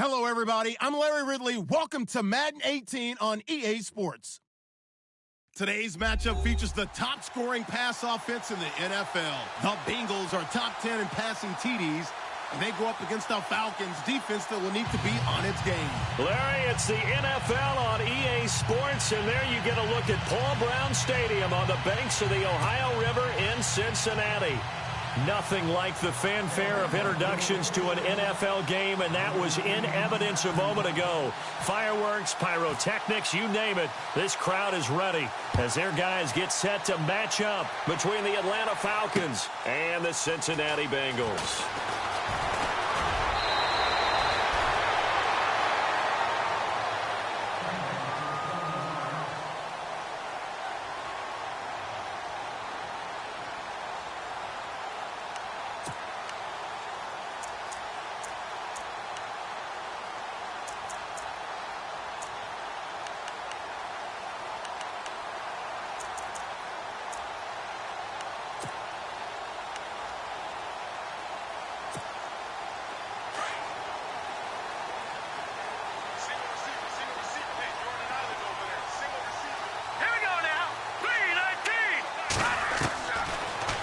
Hello, everybody. I'm Larry Ridley. Welcome to Madden 18 on EA Sports. Today's matchup features the top-scoring pass offense in the NFL. The Bengals are top 10 in passing TDs, and they go up against the Falcons defense that will need to be on its game. Larry, it's the NFL on EA Sports, and there you get a look at Paul Brown Stadium on the banks of the Ohio River in Cincinnati. Nothing like the fanfare of introductions to an NFL game, and that was in evidence a moment ago. Fireworks, pyrotechnics, you name it. This crowd is ready as their guys get set to match up between the Atlanta Falcons and the Cincinnati Bengals.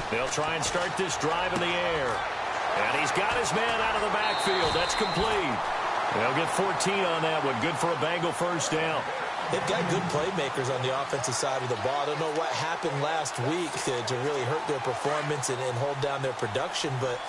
They'll try and start this drive in the air. And he's got his man out of the backfield. That's complete. They'll get 14 on that one. Good for a Bengal first down. They've got good playmakers on the offensive side of the ball. I don't know what happened last week to really hurt their performance and hold down their production, but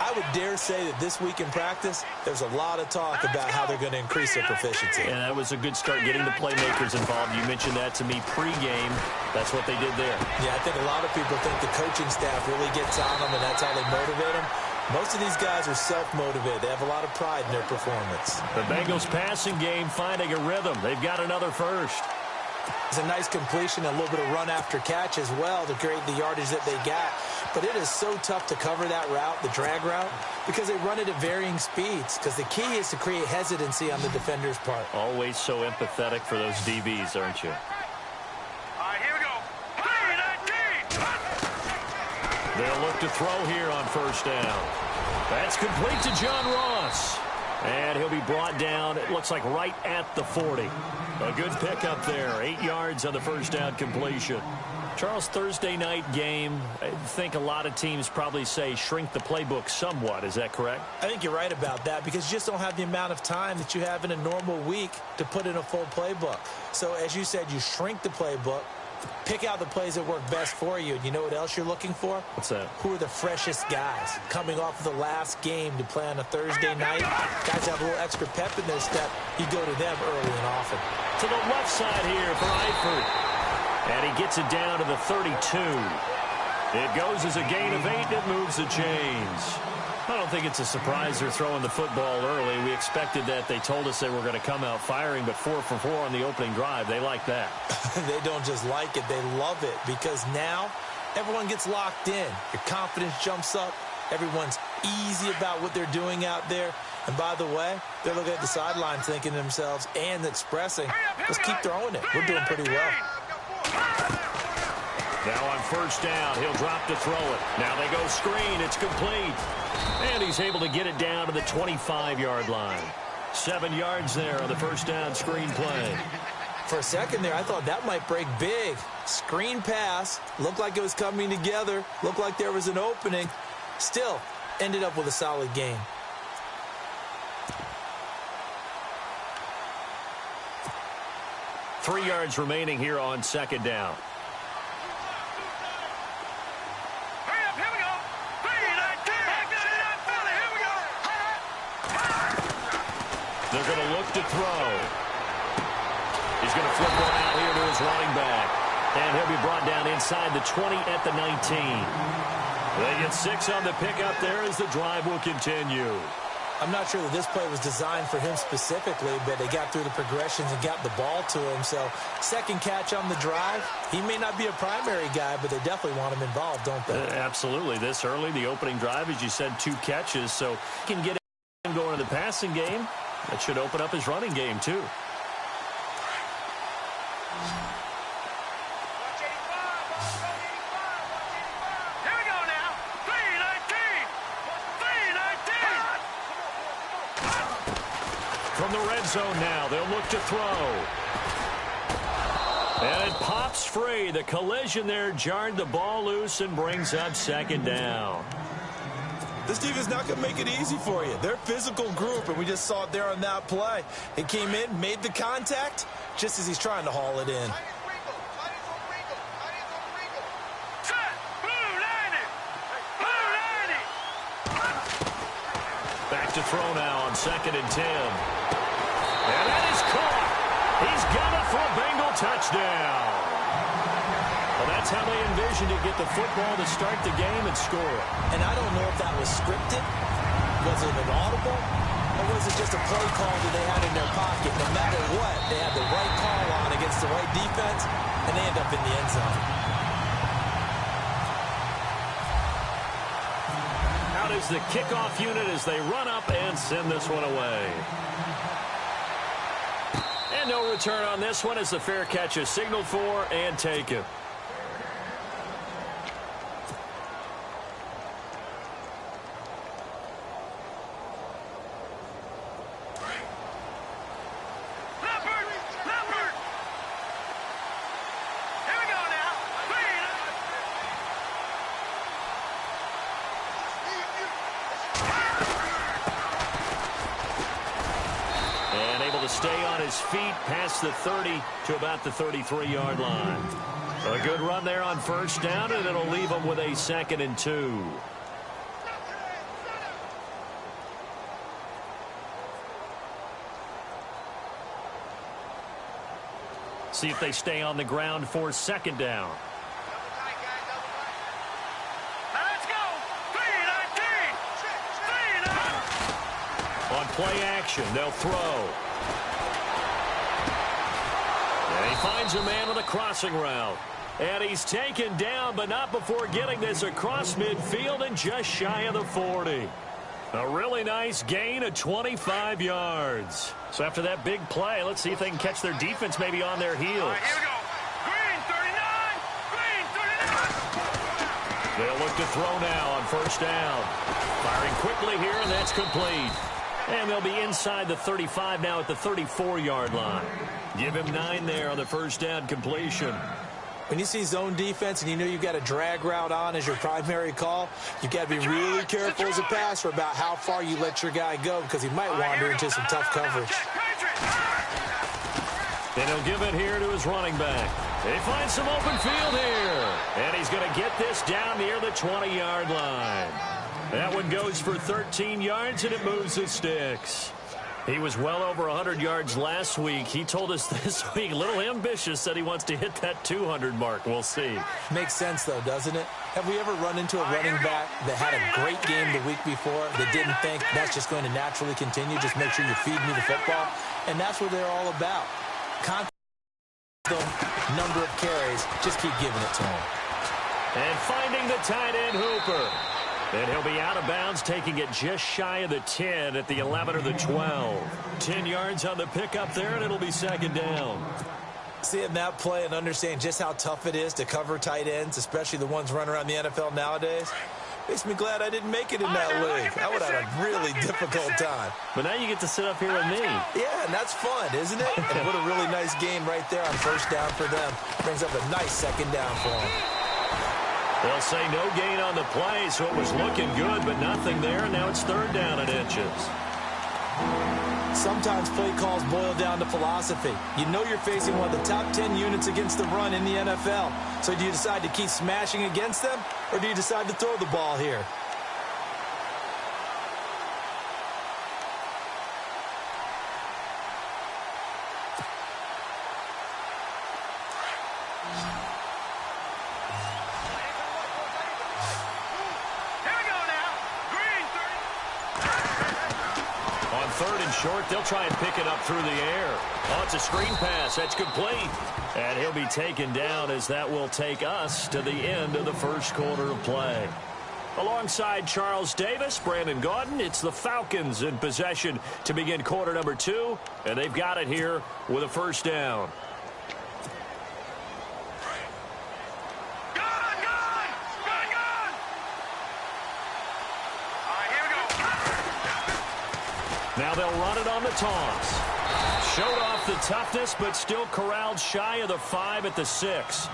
I would dare say that this week in practice, there's a lot of talk about how they're going to increase their proficiency. And that was a good start getting the playmakers involved. You mentioned that to me pregame. That's what they did there. Yeah, I think a lot of people think the coaching staff really gets on them, and that's how they motivate them. Most of these guys are self-motivated. They have a lot of pride in their performance. The Bengals passing game finding a rhythm. They've got another first. It's a nice completion, a little bit of run after catch as well to create the yardage that they got. But it is so tough to cover that route, the drag route, because they run it at varying speeds. Because the key is to create hesitancy on the defender's part. Always so empathetic for those DBs, aren't you? All right, here we go. They'll look to throw here on first down. That's complete to John Ross. And he'll be brought down, it looks like right at the 40. A good pickup there. 8 yards on the first down completion. Charles, Thursday night game, I think a lot of teams probably say shrink the playbook somewhat. Is that correct? I think you're right about that because you just don't have the amount of time that you have in a normal week to put in a full playbook. So as you said, you shrink the playbook, pick out the plays that work best for you. And you know what else you're looking for? What's that? Who are the freshest guys coming off of the last game to play on a Thursday night? Guys have a little extra pep in their step. You go to them early and often. To the left side here for Eifert. And he gets it down to the 32. It goes as a gain of 8, and it moves the chains. I don't think it's a surprise they're throwing the football early. We expected that. They told us they were going to come out firing, but 4 for 4 on the opening drive. They like that. They don't just like it. They love it because now everyone gets locked in. Your confidence jumps up. Everyone's easy about what they're doing out there. And by the way, they're looking at the sidelines thinking to themselves and expressing, let's keep throwing it. We're doing pretty well. Now on first down, he'll drop to throw it. Now they go screen. It's complete. And he's able to get it down to the 25-yard line. 7 yards there on the first down screen play. For a second there, I thought that might break big. Screen pass. Looked like it was coming together. Looked like there was an opening. Still, ended up with a solid game. Three yards remaining here on second down. They're going to look to throw. He's going to flip one out here to his running back. And he'll be brought down inside the 20 at the 19. They get 6 on the pickup there as the drive will continue. I'm not sure that this play was designed for him specifically, but they got through the progressions and got the ball to him. So second catch on the drive. He may not be a primary guy, but they definitely want him involved, don't they? Absolutely. This early, the opening drive, as you said, 2 catches. So he can get him going to the passing game. That should open up his running game, too. red zone now. They'll look to throw. And it pops free. The collision there jarred the ball loose and brings up second down. This defense is not going to make it easy for you. They're a physical group, and we just saw it there on that play. It came in, made the contact, just as he's trying to haul it in. Back to throw now on 2nd and 10. And that is caught. He's got it for a Bengal touchdown. Well, that's how they envisioned to get the football to start the game and score. And I don't know if that was scripted. Was it an audible? Or was it just a play call that they had in their pocket? No matter what, they had the right call on against the right defense, and they end up in the end zone. Out is the kickoff unit as they run up and send this one away. And no return on this one as the fair catch is signaled for and taken. Stay on his feet past the 30 to about the 33-yard line. A good run there on first down, and it'll leave him with a 2nd and 2. See if they stay on the ground for 2nd down. On play action, they'll throw. And he finds a man on a crossing route. And he's taken down, but not before getting this across midfield and just shy of the 40. A really nice gain of 25 yards. So after that big play, let's see if they can catch their defense maybe on their heels. Here we go. Green 39. Green 39. They'll look to throw now on first down. Firing quickly here, and that's complete. And they'll be inside the 35 now at the 34-yard line. Give him 9 there on the first down completion. When you see zone defense and you know you've got a drag route on as your primary call, you've got to be really careful as a passer about how far you let your guy go because he might wander into some tough coverage. And he'll give it here to his running back. He finds some open field here. And he's going to get this down near the 20-yard line. That one goes for 13 yards, and it moves the sticks. He was well over 100 yards last week. He told us this week, a little ambitious, said he wants to hit that 200 mark. We'll see. Makes sense, though, doesn't it? Have we ever run into a running back that had a great game the week before that didn't think that's just going to naturally continue? Just make sure you feed me the football. And that's what they're all about. Number of carries, just keep giving it to him. And finding the tight end Hooper. And he'll be out of bounds, taking it just shy of the 10 at the 11 or the 12. 10 yards on the pickup there, and it'll be 2nd down. Seeing that play and understanding just how tough it is to cover tight ends, especially the ones running around the NFL nowadays, makes me glad I didn't make it in that league. I would have had a really difficult time. But now you get to sit up here with me. Yeah, and that's fun, isn't it? And what a really nice game right there on first down for them. Brings up a nice 2nd down for them. They'll say no gain on the play, so it was looking good, but nothing there, and now it's 3rd down and inches. Sometimes play calls boil down to philosophy. You know you're facing one of the top 10 units against the run in the NFL. So do you decide to keep smashing against them, or do you decide to throw the ball here? Short, they'll try and pick it up through the air. Oh, it's a screen pass. That's complete. And he'll be taken down as that will take us to the end of the first quarter of play. Alongside Charles Davis, Brandon Gaudin, it's the Falcons in possession to begin quarter number 2. And they've got it here with a first down. Now they'll run it on the toss. Showed off the toughness, but still corralled shy of the 5 at the 6.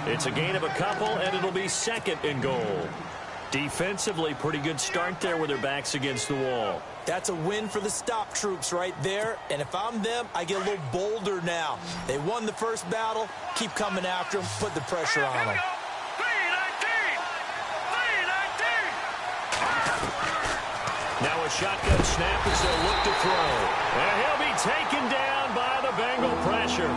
It's a gain of a couple, and it'll be 2nd and goal. Defensively, pretty good start there with their backs against the wall. That's a win for the stop troops right there. And if I'm them, I get a little bolder now. They won the first battle. Keep coming after them. Put the pressure on them. Now a shotgun snap as they'll look to throw. And he'll be taken down by the Bengal pressure.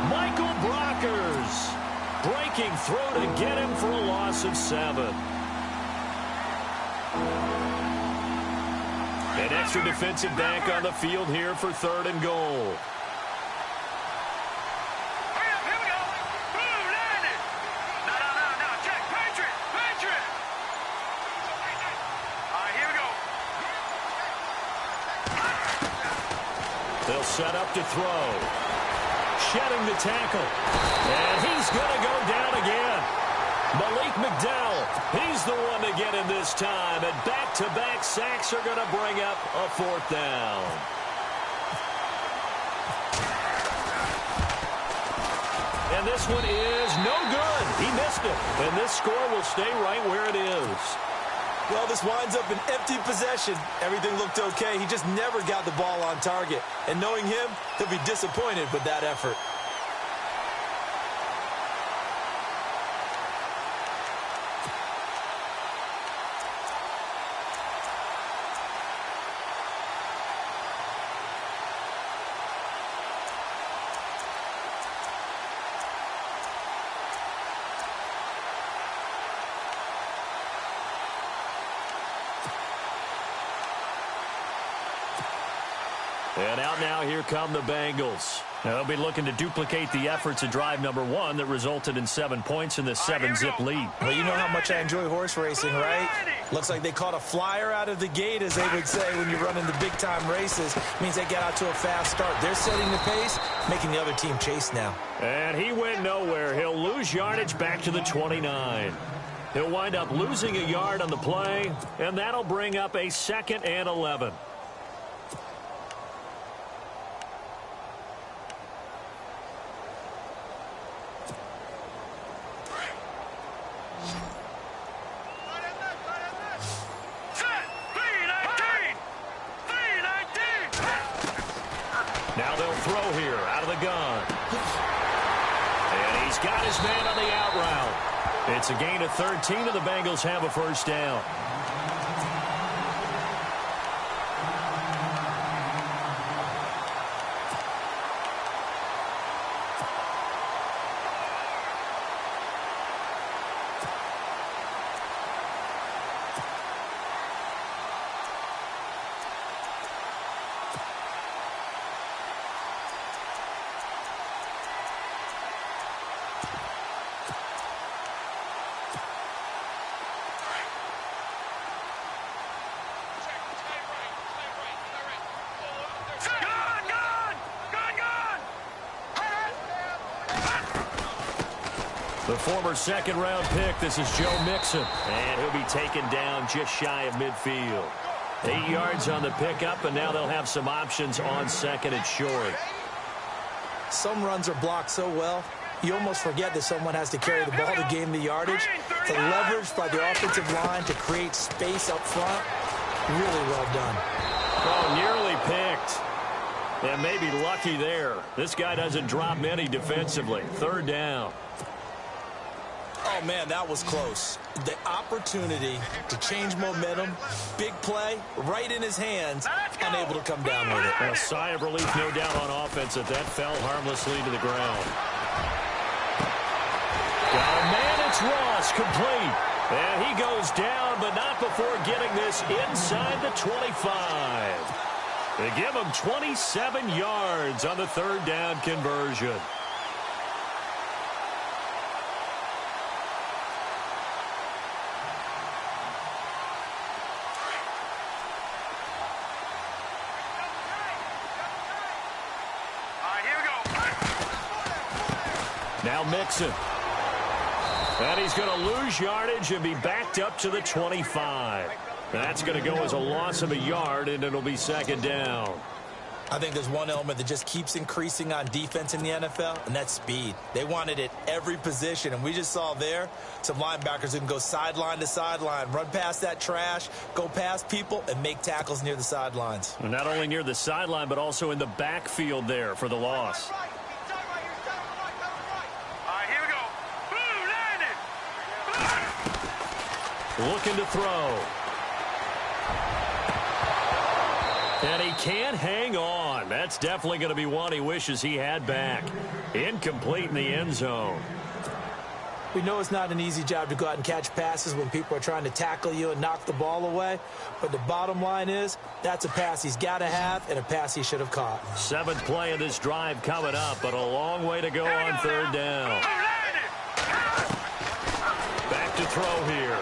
Michael Brockers breaking through to get him for a loss of 7. An extra defensive back on the field here for 3rd and goal. They'll set up to throw. Shedding the tackle. And he's going to go down again. Malik McDowell, he's the one to get him this time. And back-to-back sacks are going to bring up a 4th down. And this one is no good. He missed it. And this score will stay right where it is. Well, this winds up an empty possession. Everything looked okay. He just never got the ball on target. And knowing him, he'll be disappointed with that effort. And out now, here come the Bengals. Now, they'll be looking to duplicate the efforts of drive number 1 that resulted in 7 points in the 7-zip lead. Well, you know how much I enjoy horse racing, right? Looks like they caught a flyer out of the gate, as they would say when you're running the big-time races. Means they get out to a fast start. They're setting the pace, making the other team chase now. And he went nowhere. He'll lose yardage back to the 29. He'll wind up losing a yard on the play, and that'll bring up a 2nd and 11. Now they'll throw here out of the gun. And he's got his man on the out route. It's a gain of 13, and the Bengals have a 1st down. The former 2nd-round pick, this is Joe Mixon. And he'll be taken down just shy of midfield. 8 yards on the pickup, and now they'll have some options on 2nd and short. Some runs are blocked so well, you almost forget that someone has to carry the ball to gain the yardage. The leverage by the offensive line to create space up front, really well done. Oh, nearly picked. And maybe lucky there. This guy doesn't drop many defensively. 3rd down. Oh, man, that was close. The opportunity to change momentum, big play, right in his hands, unable to come down with it. A sigh of relief, no doubt, on offense that fell harmlessly to the ground. Got a man, it's Ross, complete. And he goes down, but not before getting this inside the 25. They give him 27 yards on the 3rd down conversion. Now Mixon. And he's going to lose yardage and be backed up to the 25. That's going to go as a loss of a yard, and it'll be 2nd down. I think there's one element that just keeps increasing on defense in the NFL, and that's speed. They want it at every position, and we just saw there some linebackers who can go sideline to sideline, run past that trash, go past people, and make tackles near the sidelines. And not only near the sideline, but also in the backfield there for the loss. All right, here we go. Blue, landed. Looking to throw. And he can't hang on. That's definitely going to be one he wishes he had back. Incomplete in the end zone. We know it's not an easy job to go out and catch passes when people are trying to tackle you and knock the ball away. But the bottom line is that's a pass he's got to have and a pass he should have caught. 7th play of this drive coming up, but a long way to go on 3rd down. Back to throw here.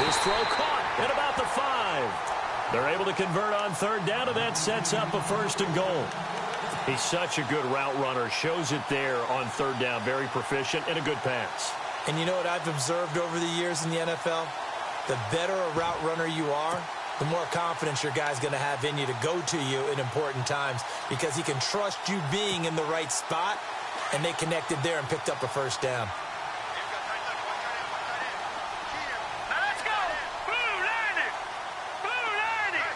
His throw caught at about the 5. They're able to convert on 3rd down, and that sets up a 1st and goal. He's such a good route runner. Shows it there on 3rd down. Very proficient and a good pass. And you know what I've observed over the years in the NFL? The better a route runner you are, the more confidence your guy's going to have in you to go to you in important times because he can trust you being in the right spot, and they connected there and picked up a 1st down. Now let's go. Blue, landed. Blue, landed.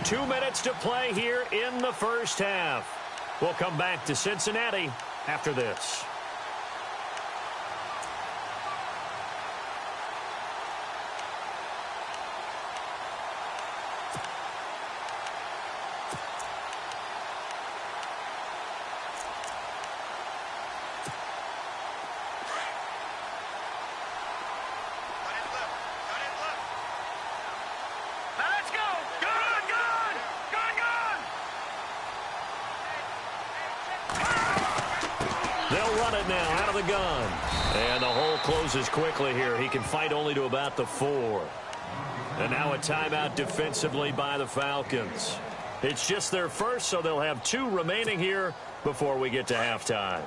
2 minutes to play here in the 1st half. We'll come back to Cincinnati after this. Now let's go. Gun, gun. Gun, gun. They'll run it now out of the gun. And the hole closes quickly here. He can fight only to about the 4. And now a timeout defensively by the Falcons. It's just their first, so they'll have 2 remaining here before we get to halftime.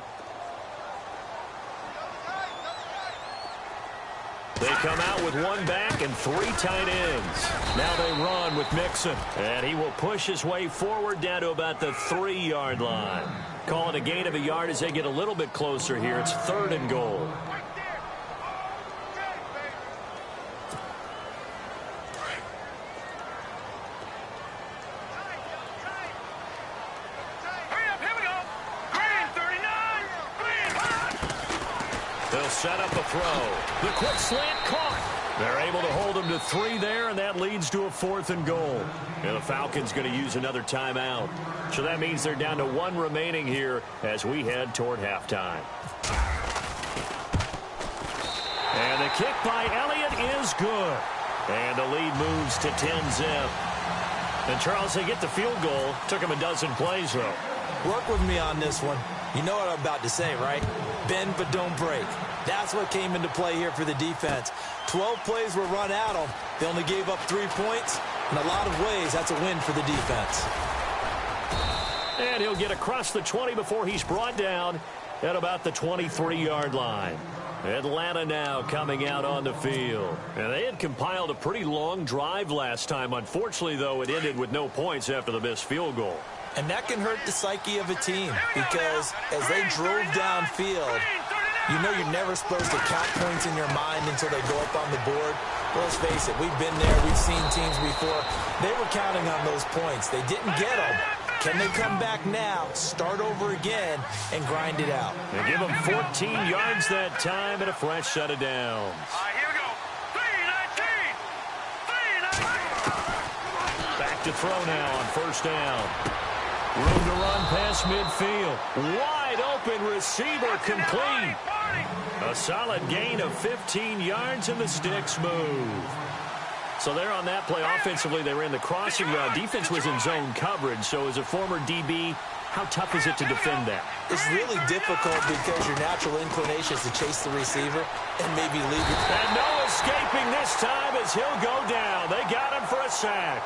They come out with 1 back and 3 tight ends. Now they run with Mixon. And he will push his way forward down to about the 3-yard line. Call it a gain of a yard as they get a little bit closer here. It's 3rd and goal. Hurry up, here we go. Green, 39. Green. They'll set up a throw. The quick slant caught. They're able to hold him to 3 there, and that leads to a 4th and goal. And the Falcons going to use another timeout. So that means they're down to 1 remaining here as we head toward halftime. And the kick by Elliott is good. And the lead moves to 10-zip. And Charles, they get the field goal. Took him a dozen plays, though. Work with me on this one. You know what I'm about to say, right? Bend but don't break. That's what came into play here for the defense. 12 plays were run at them. They only gave up 3 points. In a lot of ways, that's a win for the defense. And he'll get across the 20 before he's brought down at about the 23-yard line. Atlanta now coming out on the field. And they had compiled a pretty long drive last time. Unfortunately, though, it ended with no points after the missed field goal. And that can hurt the psyche of a team because as they drove downfield, you know you're never supposed to count points in your mind until they go up on the board. Well, let's face it, we've been there. We've seen teams before. They were counting on those points. They didn't get them. Can they come back now, start over again, and grind it out? They give them 14 yards that time and a fresh set of downs. All right, here we go. 3-19. 3-19. Back to throw now on 1st down. Room to run past midfield. Wide open receiver complete. A solid gain of 15 yards and the sticks move. So there on that play, offensively, they ran the crossing route. Defense was in zone coverage. So as a former DB, how tough is it to defend that? It's really difficult because your natural inclination is to chase the receiver and maybe leave it. And no escaping this time as he'll go down. They got him for a sack.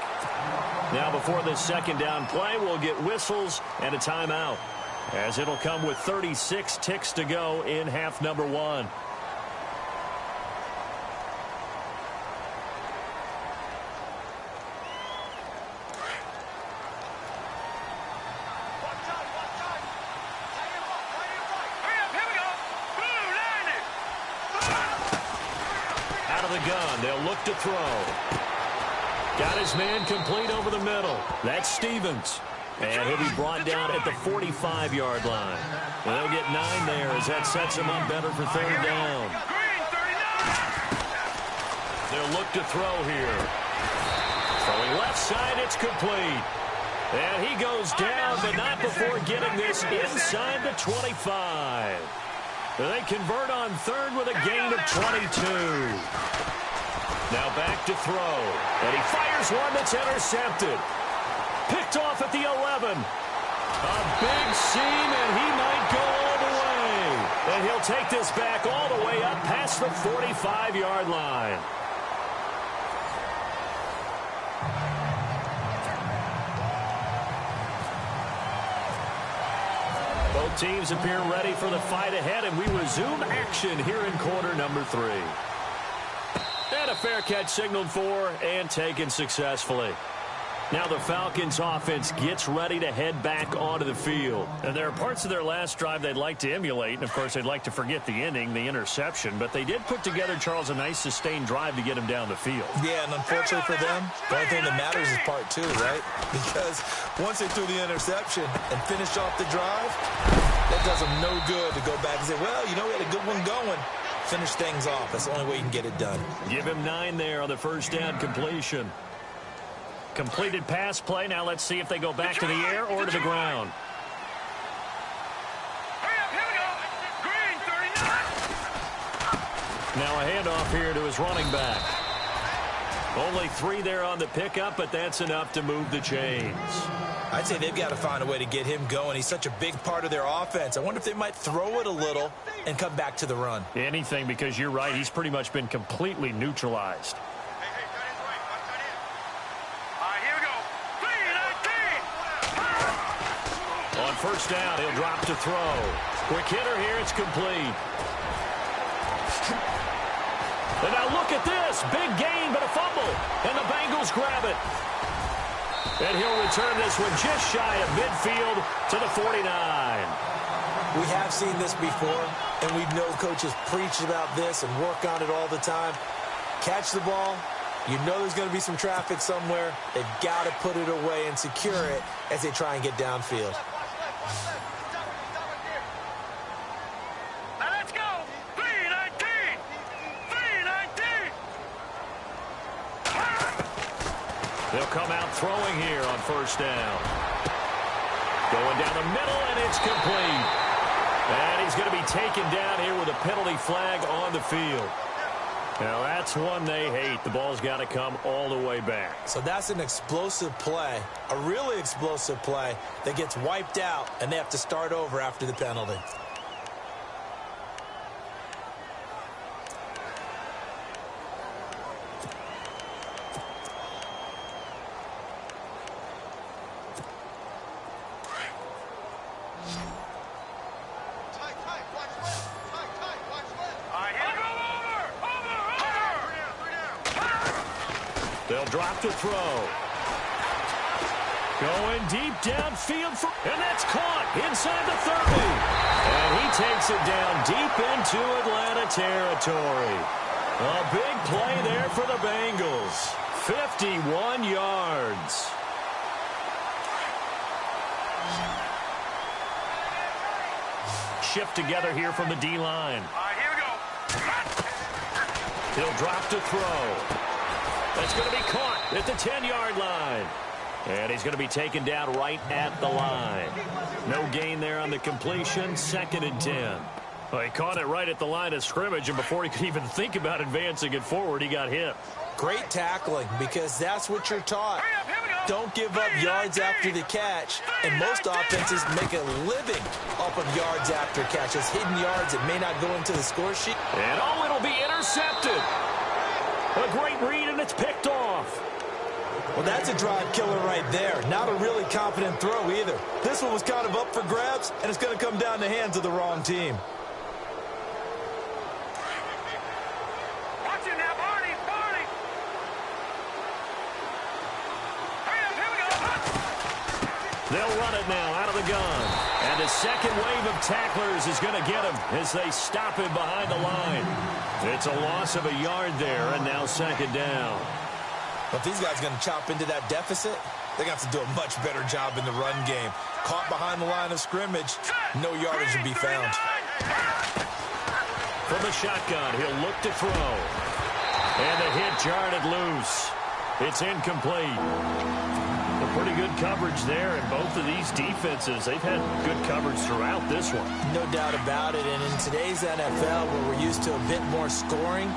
Now before this 2nd down play, we'll get whistles and a timeout, as it'll come with 36 ticks to go in half number 1. gun. They'll look to throw. Got his man complete over the middle. That's Stevens. And he'll be brought down at the 45-yard line. And they'll get 9 there as that sets him up better for third down. They'll look to throw here. Throwing left side, it's complete. And he goes down, but not before getting this inside the 25. They convert on third with a gain of 22. Now back to throw. And he fires one that's intercepted. Picked off at the 11. A big seam, and he might go all the way. And he'll take this back all the way up past the 45-yard line. Both teams appear ready for the fight ahead, and we resume action here in quarter number 3. And a fair catch signaled for and taken successfully. Now the Falcons offense gets ready to head back onto the field. And there are parts of their last drive they'd like to emulate. And, of course, they'd like to forget the inning, the interception. But they did put together, Charles, a nice sustained drive to get him down the field. Yeah, and unfortunately for them, the only thing that matters is part 2, right? Because once they threw the interception and finished off the drive, that does them no good to go back and say, well, you know, we had a good one going. Finish things off. That's the only way you can get it done. Give him 9 there on the first down completion. Completed pass play. Now let's see if they go back to the air or to the ground. Now a handoff here to his running back. Only 3 there on the pickup, but that's enough to move the chains. I'd say they've got to find a way to get him going. He's such a big part of their offense. I wonder if they might throw it a little and come back to the run. Anything, because you're right. He's pretty much been completely neutralized. On first down, he'll drop to throw. Quick hitter here, it's complete. And now look at this. Big gain, but a fumble. And the Bengals grab it. And he'll return this one just shy of midfield to the 49. We have seen this before, and we know coaches preach about this and work on it all the time. Catch the ball. You know there's going to be some traffic somewhere. They've got to put it away and secure it as they try and get downfield. Now let's go. 319. 319. They'll come out throwing here on first down. Going down the middle, and it's complete. And he's going to be taken down here with a penalty flag on the field. Now, that's one they hate. The ball's got to come all the way back. So that's an explosive play, a really explosive play that gets wiped out, and they have to start over after the penalty. They'll drop to throw. Going deep downfield, and that's caught inside the 30. And he takes it down deep into Atlanta territory. A big play there for the Bengals. 51 yards. Shift together here from the D-line. Here we go. He'll drop to throw. That's going to be caught at the 10-yard line. And he's going to be taken down right at the line. No gain there on the completion. 2nd and 10. Well, he caught it right at the line of scrimmage, and before he could even think about advancing it forward, he got hit. Great tackling, because that's what you're taught. Don't give up yards after the catch. And most offenses make a living off of yards after catch. Those hidden yards that may not go into the score sheet. And oh, it'll be intercepted. A great read, and it's picked off. Well, that's a drive killer right there. Not a really confident throw either. This one was kind of up for grabs, and it's going to come down the hands of the wrong team. Watch it now, Barney. Barney. Hurry up, here we go. They'll run it now out of the gun. And the second wave of tacklers is going to get him as they stop him behind the line. It's a loss of a yard there, and now second down. But if these guys are going to chop into that deficit, they're going to have to do a much better job in the run game. Caught behind the line of scrimmage, no yardage to be found. From the shotgun, he'll look to throw. And the hit jarred it loose. It's incomplete. Pretty good coverage there, and both of these defenses, they've had good coverage throughout this one. No doubt about it, and in today's NFL, where we're used to a bit more scoring,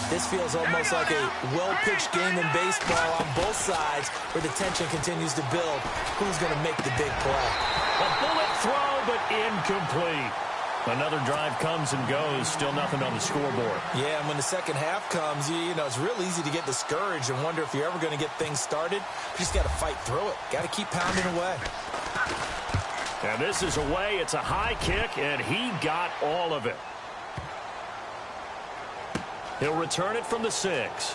this feels almost like a well-pitched game in baseball on both sides where the tension continues to build. Who's going to make the big play? A bullet throw, but incomplete. Another drive comes and goes, still nothing on the scoreboard. Yeah, and when the second half comes, you know, it's real easy to get discouraged and wonder if you're ever going to get things started. You just got to fight through it. Got to keep pounding away. And this is away. It's a high kick, and he got all of it. He'll return it from the 6.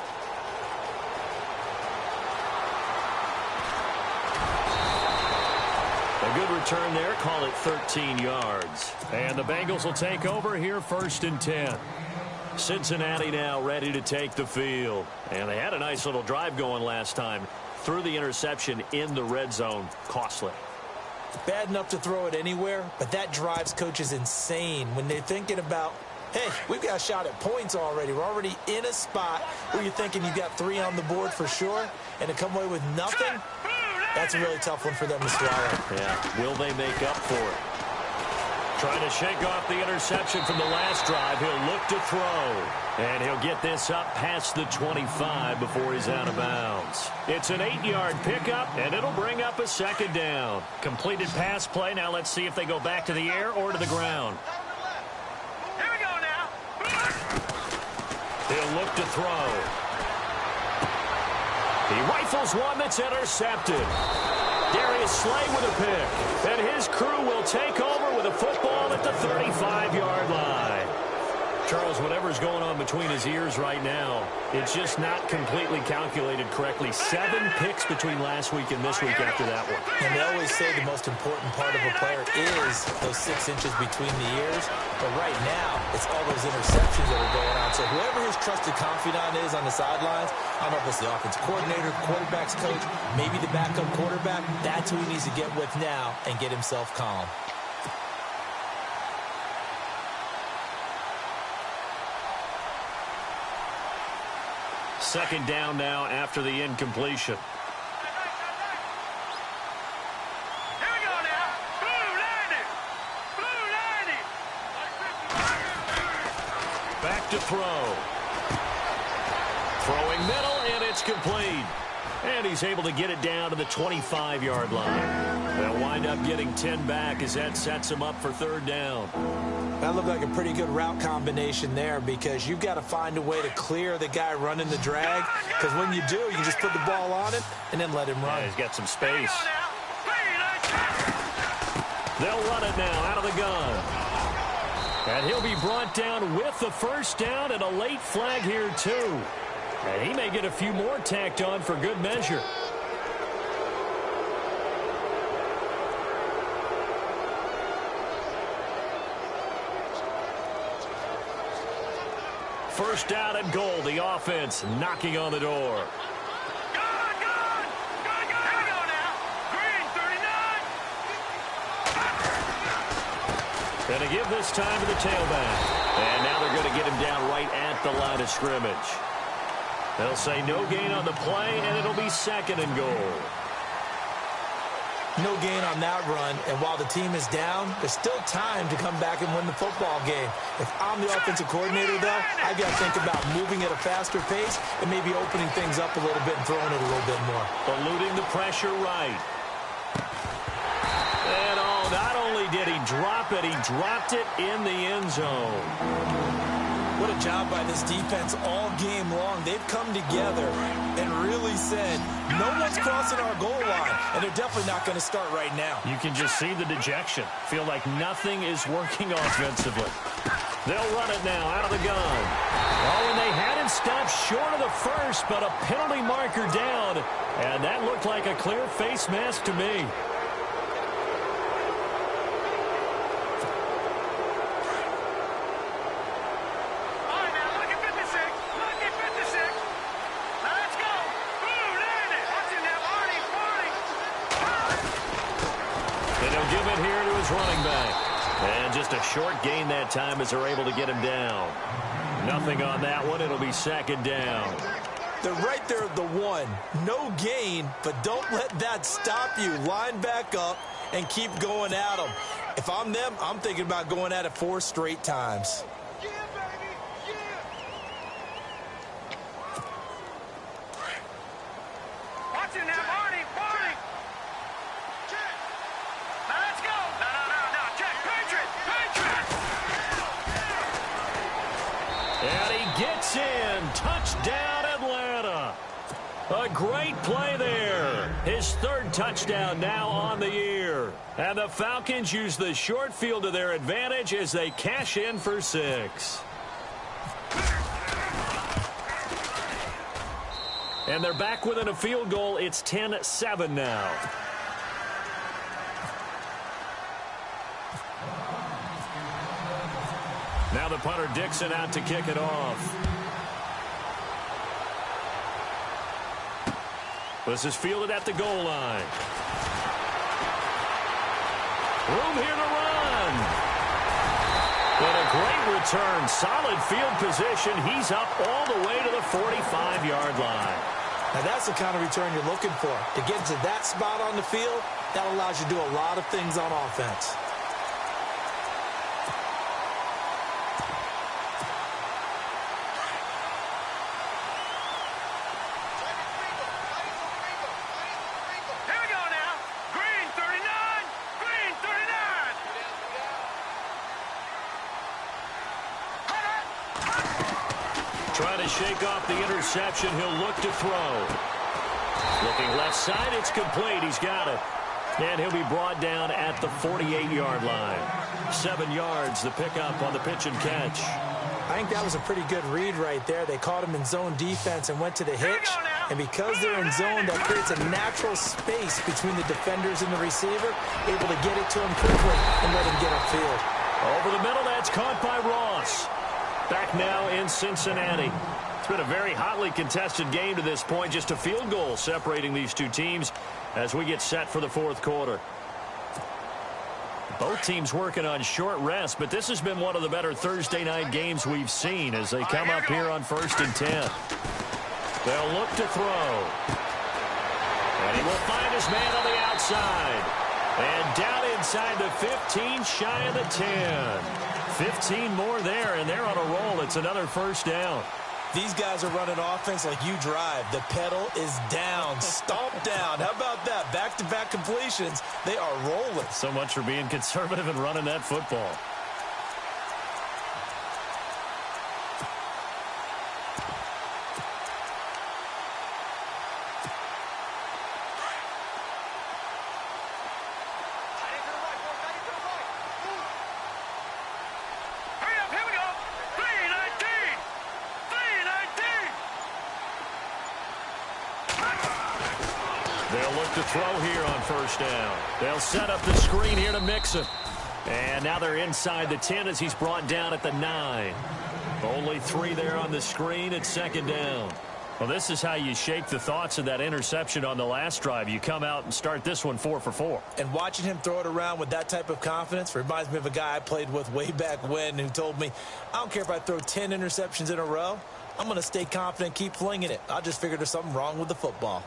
A good return there. Call it 13 yards. And the Bengals will take over here, 1st and 10. Cincinnati now ready to take the field. And they had a nice little drive going last time. Threw the interception in the red zone. Costly. Bad enough to throw it anywhere, but that drives coaches insane when they're thinking about, hey, we've got a shot at points already. We're already in a spot where you're thinking you've got 3 on the board for sure, and to come away with nothing, that's a really tough one for them to swallow. Yeah, will they make up for it? Trying to shake off the interception from the last drive. He'll look to throw. And he'll get this up past the 25 before he's out of bounds. It's an 8-yard pickup, and it'll bring up a 2nd down. Completed pass play. Now let's see if they go back to the air or to the ground. Here we go now. He'll look to throw. He rifles one that's intercepted. Darius Slay with a pick. And his crew will take over with a football at the 35-yard line. Charles, whatever's going on between his ears right now, it's just not completely calculated correctly. 7 picks between last week and this week after that one. And they always say the most important part of a player is those 6 inches between the ears. But right now, it's all those interceptions that are going on. So whoever his trusted confidant is on the sidelines, I don't know if it's the offensive coordinator, quarterback's coach, maybe the backup quarterback, that's who he needs to get with now and get himself calm. Second down now after the incompletion. Here we go now. Blue landing. Blue landing. Back to throw. Throwing middle, and it's complete. And he's able to get it down to the 25-yard line. They'll wind up getting 10 back as that sets him up for 3rd down. That looked like a pretty good route combination there because you've got to find a way to clear the guy running the drag, because when you do, you can just put the ball on him and then let him run. Yeah, he's got some space. They'll run it now out of the gun. And he'll be brought down with the 1st down and a late flag here too. And he may get a few more tacked on for good measure. First down and goal. The offense knocking on the door. Going to give this time to the tailback. And now they're going to get him down right at the line of scrimmage. They'll say no gain on the play, and it'll be 2nd and goal. No gain on that run, and while the team is down, there's still time to come back and win the football game. If I'm the offensive coordinator, though, I've got to think about moving at a faster pace and maybe opening things up a little bit and throwing it a little bit more. Eluding the pressure right. And not only did he drop it, he dropped it in the end zone. What a job by this defense all game long. They've come together and really said, no one's crossing our goal line, and they're definitely not going to start right now. You can just see the dejection. Feel like nothing is working offensively. They'll run it now out of the gun. Oh, and they had him stopped short of the 1st, but a penalty marker down, and that looked like a clear face mask to me. He'll give it here to his running back. And just a short gain that time as they're able to get him down. Nothing on that one. It'll be second down. They're right there at the 1. No gain, but don't let that stop you. Line back up and keep going at them. If I'm them, I'm thinking about going at it 4 straight times. Yeah, baby, yeah. Watch it now, Barney, Barney. Check. Now let's go. No. Check. Patriot. And he gets in. Touchdown, Atlanta. A great play there. His 3rd touchdown now on the year. And the Falcons use the short field to their advantage as they cash in for 6. And they're back within a field goal. It's 10-7 now. Now the punter Dixon out to kick it off. This is fielded at the goal line. Room here to run. But a great return. Solid field position. He's up all the way to the 45-yard line. Now that's the kind of return you're looking for. To get to that spot on the field, that allows you to do a lot of things on offense. Here we go now. Green 39. Green 39. Trying to shake off the interception. He'll look to throw. Looking left side. It's complete. He's got it. And he'll be brought down at the 48-yard line. 7 yards, the pickup on the pitch and catch. I think that was a pretty good read right there. They caught him in zone defense and went to the hitch. And because they're in zone, that creates a natural space between the defenders and the receiver, able to get it to him quickly and let him get upfield. Over the middle, that's caught by Ross. Back now in Cincinnati. It's been a very hotly contested game to this point. Just a field goal separating these two teams as we get set for the 4th quarter. Both teams working on short rest, but this has been one of the better Thursday night games we've seen as they come up here on 1st and 10. They'll look to throw. And he will find his man on the outside. And down inside the 15, shy of the 10. 15 more there, and they're on a roll. It's another 1st down. These guys are running offense like you drive. The pedal is down, stomp down. How about that? Back-to-back completions. They are rolling. So much for being conservative and running that football. Hurry up, here we go. 319. 319. They'll look to throw here on 1st down. They'll set up the screen here to Mixon. And now they're inside the 10 as he's brought down at the 9. Only 3 there on the screen at 2nd down. Well, this is how you shake the thoughts of that interception on the last drive. You come out and start this one 4 for 4. And watching him throw it around with that type of confidence reminds me of a guy I played with way back when who told me, I don't care if I throw 10 interceptions in a row. I'm going to stay confident, keep flinging it. I just figured there's something wrong with the football.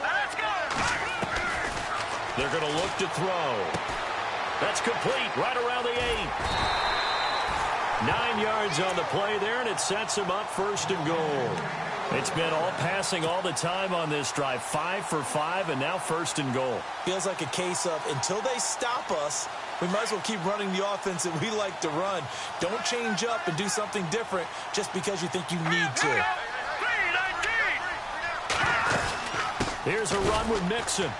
Let's go. They're going to look to throw. That's complete right around the 8. 9 yards on the play there, and it sets him up 1st and goal. It's been all passing all the time on this drive. 5 for 5, and now 1st and goal. Feels like a case of until they stop us, we might as well keep running the offense that we like to run. Don't change up and do something different just because you think you need to. 319. Here's a run with Mixon.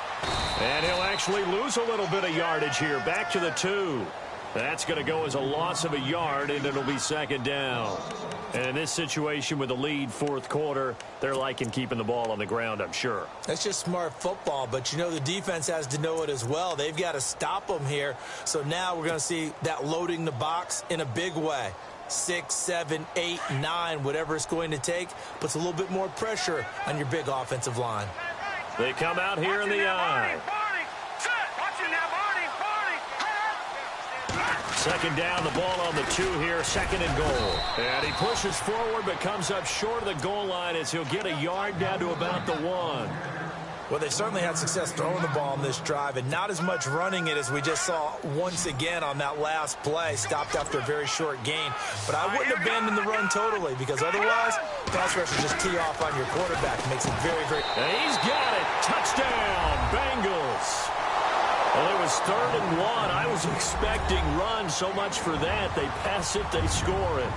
And he'll actually lose a little bit of yardage here. Back to the 2. That's going to go as a loss of a yard, and it'll be 2nd down. And in this situation with the lead 4th quarter, they're liking keeping the ball on the ground, I'm sure. That's just smart football, but you know the defense has to know it as well. They've got to stop them here. So now we're going to see that loading the box in a big way. 6, 7, 8, 9, whatever it's going to take, puts a little bit more pressure on your big offensive line. They come out here in the I. Second down, the ball on the 2 here, second and goal. And he pushes forward but comes up short of the goal line as he'll get a yard down to about the 1. Well, they certainly had success throwing the ball on this drive and not as much running it as we just saw once again on that last play. Stopped after a very short gain. But I wouldn't abandon the run totally because otherwise, pass rushers just tee off on your quarterback. It makes it very, very... And he's got it. Touchdown, Bengals. Well, it was 3rd and 1. I was expecting run so much for that. They pass it, they score it.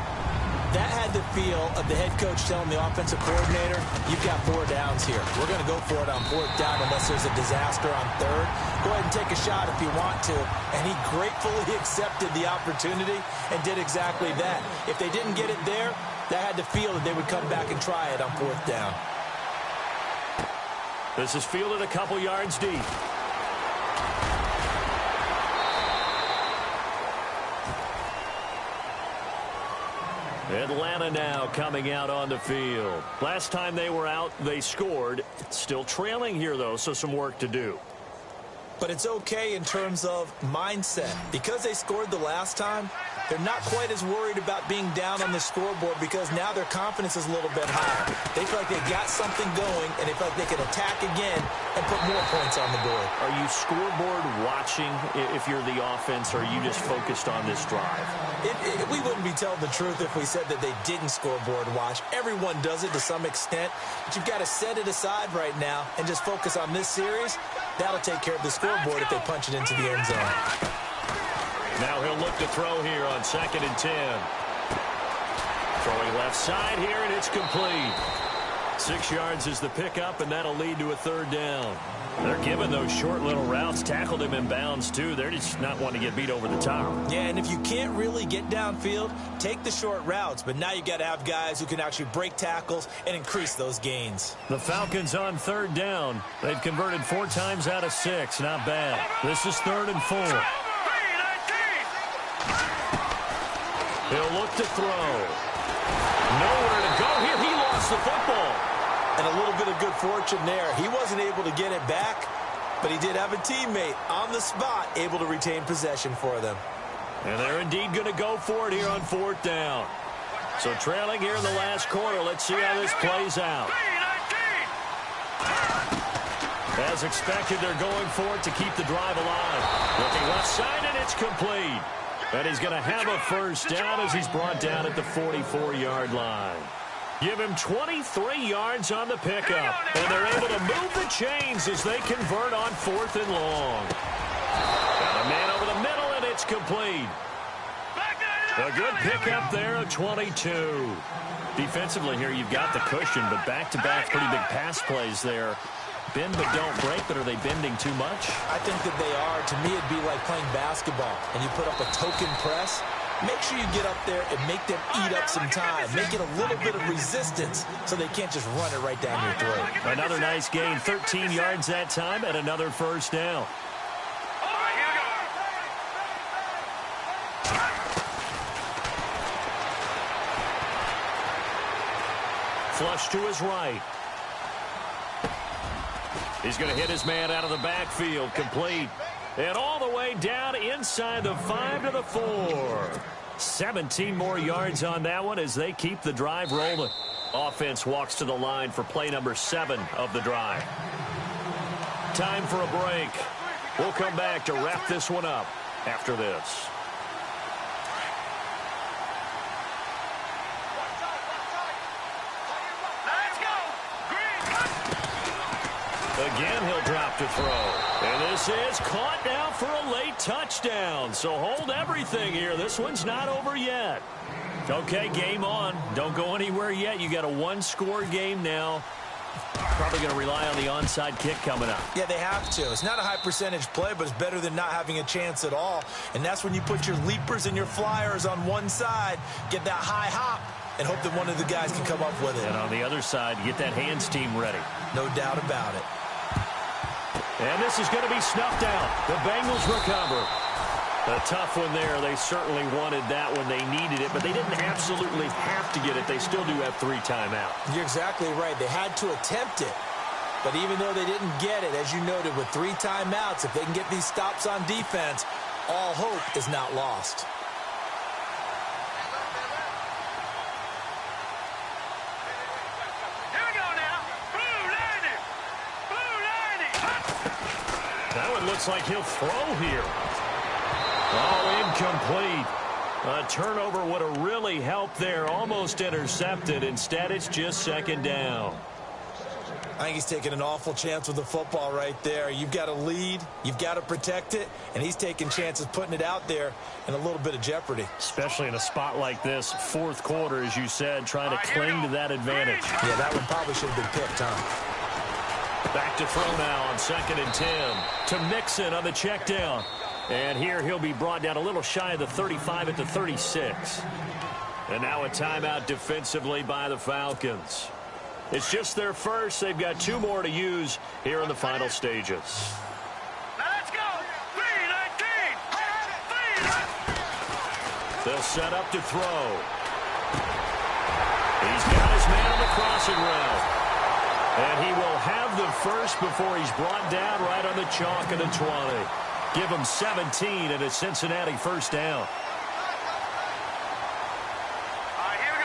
That had the feel of the head coach telling the offensive coordinator, you've got 4 downs here. We're going to go for it on 4th down unless there's a disaster on 3rd. Go ahead and take a shot if you want to. And he gratefully accepted the opportunity and did exactly that. If they didn't get it there, that had the feel that they would come back and try it on 4th down. This is fielded a couple yards deep. Atlanta now coming out on the field. Last time they were out, they scored. Still trailing here, though, so some work to do. But it's okay in terms of mindset. Because they scored the last time, they're not quite as worried about being down on the scoreboard because now their confidence is a little bit higher. They feel like they've got something going, and they feel like they can attack again and put more points on the board. Are you scoreboard watching if you're the offense, or are you just focused on this drive? We wouldn't be telling the truth if we said that they didn't scoreboard watch. Everyone does it to some extent, but you've got to set it aside right now and just focus on this series. That'll take care of the scoreboard if they punch it into the end zone. Now he'll look to throw here on 2nd and 10. Throwing left side here, and it's complete. 6 yards is the pickup, and that'll lead to a 3rd down. They're giving those short little routes. Tackled him in bounds, too. They're just not wanting to get beat over the top. Yeah, and if you can't really get downfield, take the short routes. But now you got to have guys who can actually break tackles and increase those gains. The Falcons on 3rd down. They've converted 4 times out of 6. Not bad. This is 3rd and 4. He'll look to throw. Nowhere to go here. He lost the football. And a little bit of good fortune there. He wasn't able to get it back, but he did have a teammate on the spot able to retain possession for them. And they're indeed going to go for it here on 4th down. So trailing here in the last quarter. Let's see how this plays out. As expected, they're going for it to keep the drive alive. Looking left side, and it's complete. And he's going to have a 1st down as he's brought down at the 44-yard line. Give him 23 yards on the pickup. And they're able to move the chains as they convert on 4th and long. Got a man over the middle, and it's complete. A good pickup there of 22. Defensively here, you've got the cushion, but back-to-back pretty big pass plays there. Bend but don't break, but are they bending too much? I think that they are. To me, it'd be like playing basketball, and you put up a token press. Make sure you get up there and make them eat up some time. Make it a little bit of resistance so they can't just run it right down your throat. Another nice gain, 13 yards that time, and another 1st down. Flush to his right. He's going to hit his man out of the backfield, complete. And all the way down inside the 5 to the 4. 17 more yards on that one as they keep the drive rolling. Offense walks to the line for play number 7 of the drive. Time for a break. We'll come back to wrap this one up after this. Again, he'll drop to throw. And this is caught now for a late touchdown. So hold everything here. This one's not over yet. Okay, game on. Don't go anywhere yet. You got a 1-score game now. Probably going to rely on the onside kick coming up. Yeah, they have to. It's not a high percentage play, but it's better than not having a chance at all. And that's when you put your leapers and your flyers on one side, get that high hop, and hope that one of the guys can come up with it. And on the other side, get that hands team ready. No doubt about it. And this is going to be snuffed out. The Bengals recover. A tough one there. They certainly wanted that when they needed it, but they didn't absolutely have to get it. They still do have 3 timeouts. You're exactly right. They had to attempt it. But even though they didn't get it, as you noted, with 3 timeouts, if they can get these stops on defense, all hope is not lost. Here we go now. Blue landing. Blue landing. That one looks like he'll throw here. Oh, incomplete. A turnover would have really helped there. Almost intercepted. Instead, it's just 2nd down. I think he's taking an awful chance with the football right there. You've got to lead, you've got to protect it, and he's taking chances putting it out there in a little bit of jeopardy. Especially in a spot like this, 4th quarter, as you said, trying to cling to that advantage. Yeah, that one probably should have been picked, huh? Back to throw now on 2nd and 10 to Mixon on the check down. And here he'll be brought down a little shy of the 35 at the 36. And now a timeout defensively by the Falcons. It's just their first. They've got 2 more to use here in the final stages. Now let's go. 3-19. They'll set up to throw. He's got his man on the crossing route. And he will have the first before he's brought down right on the chalk of the 20. Give him 17 and a Cincinnati first down. All right, here we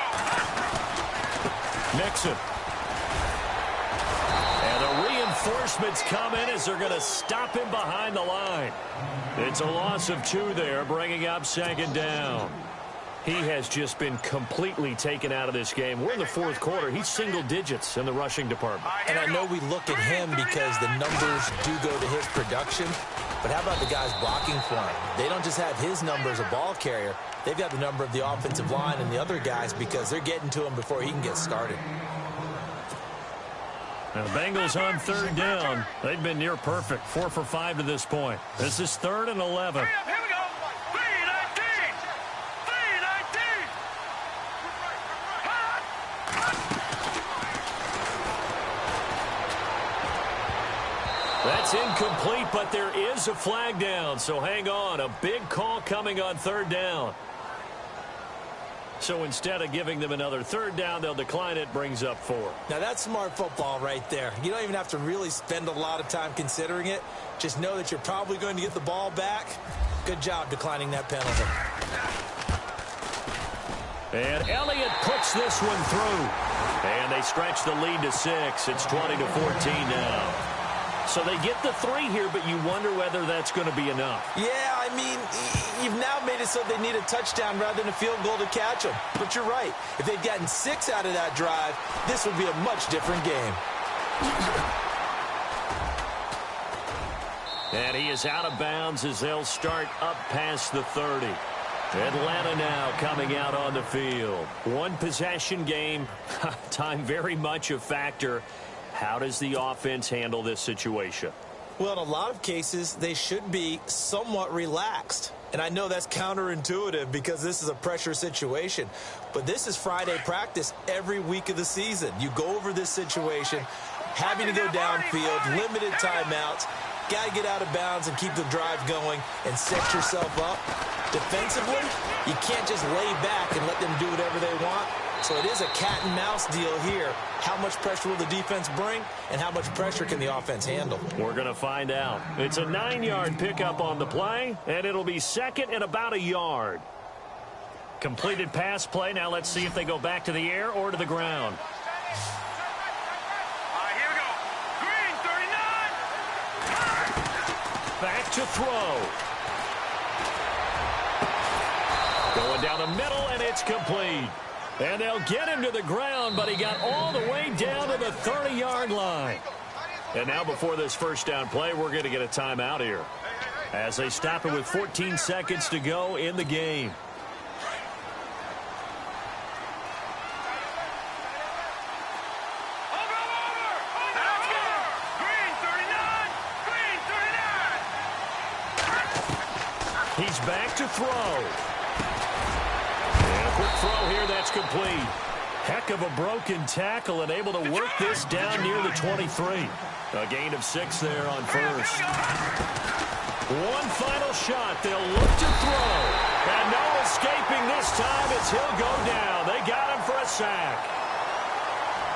go. Mixon. Reinforcements come in as they're going to stop him behind the line. It's a loss of 2 there, bringing up 2nd down. He has just been completely taken out of this game. We're in the 4th quarter. He's single digits in the rushing department. And I know we look at him because the numbers do go to his production, but how about the guys blocking for him? They don't just have his number as a ball carrier. They've got the number of the offensive line and the other guys because they're getting to him before he can get started. Now, the Bengals on 3rd down. They've been near perfect. 4 for 5 to this point. This is 3rd and 11. Here we go. 3-19. 3-19. That's incomplete, but there is a flag down. So hang on. A big call coming on 3rd down. So instead of giving them another 3rd down, they'll decline it, brings up 4. Now, that's smart football right there. You don't even have to really spend a lot of time considering it. Just know that you're probably going to get the ball back. Good job declining that penalty. And Elliott puts this one through. And they stretch the lead to 6. It's 20-14 now. So they get the 3 here, but you wonder whether that's going to be enough. Yeah, I mean, you've now made it so they need a touchdown rather than a field goal to catch them. But you're right. If they'd gotten 6 out of that drive, this would be a much different game. And he is out of bounds as they'll start up past the 30. Atlanta now coming out on the field. 1 possession game. Time very much a factor. How does the offense handle this situation? Well, in a lot of cases, they should be somewhat relaxed. And I know that's counterintuitive because this is a pressure situation. But this is Friday practice every week of the season. You go over this situation, having to go downfield, limited timeouts, got to get out of bounds and keep the drive going and set yourself up. Defensively, you can't just lay back and let them do whatever they want. So it is a cat-and-mouse deal here. How much pressure will the defense bring, and how much pressure can the offense handle? We're going to find out. It's a 9-yard pickup on the play, and it'll be 2nd and about a yard. Completed pass play. Now let's see if they go back to the air or to the ground. All right, here we go. Green, 39. Back to throw. Going down the middle, and it's complete. And they'll get him to the ground, but he got all the way down to the 30-yard line. And now before this first down play, we're going to get a timeout here as they stop it with 14 seconds to go in the game. He's back to throw. Quick throw here, that's complete. Heck of a broken tackle and able to work this down near the 23. A gain of 6 there on first. One final shot. They'll look to throw. And no escaping this time as he'll go down. They got him for a sack.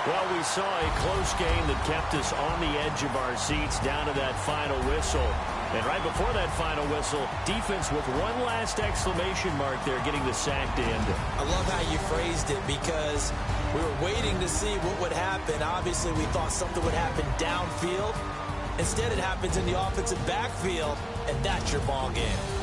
Well, we saw a close game that kept us on the edge of our seats down to that final whistle. And right before that final whistle, defense with one last exclamation mark there, getting the sack to end it. I love how you phrased it, because we were waiting to see what would happen. Obviously, we thought something would happen downfield. Instead, it happens in the offensive backfield, and that's your ball game.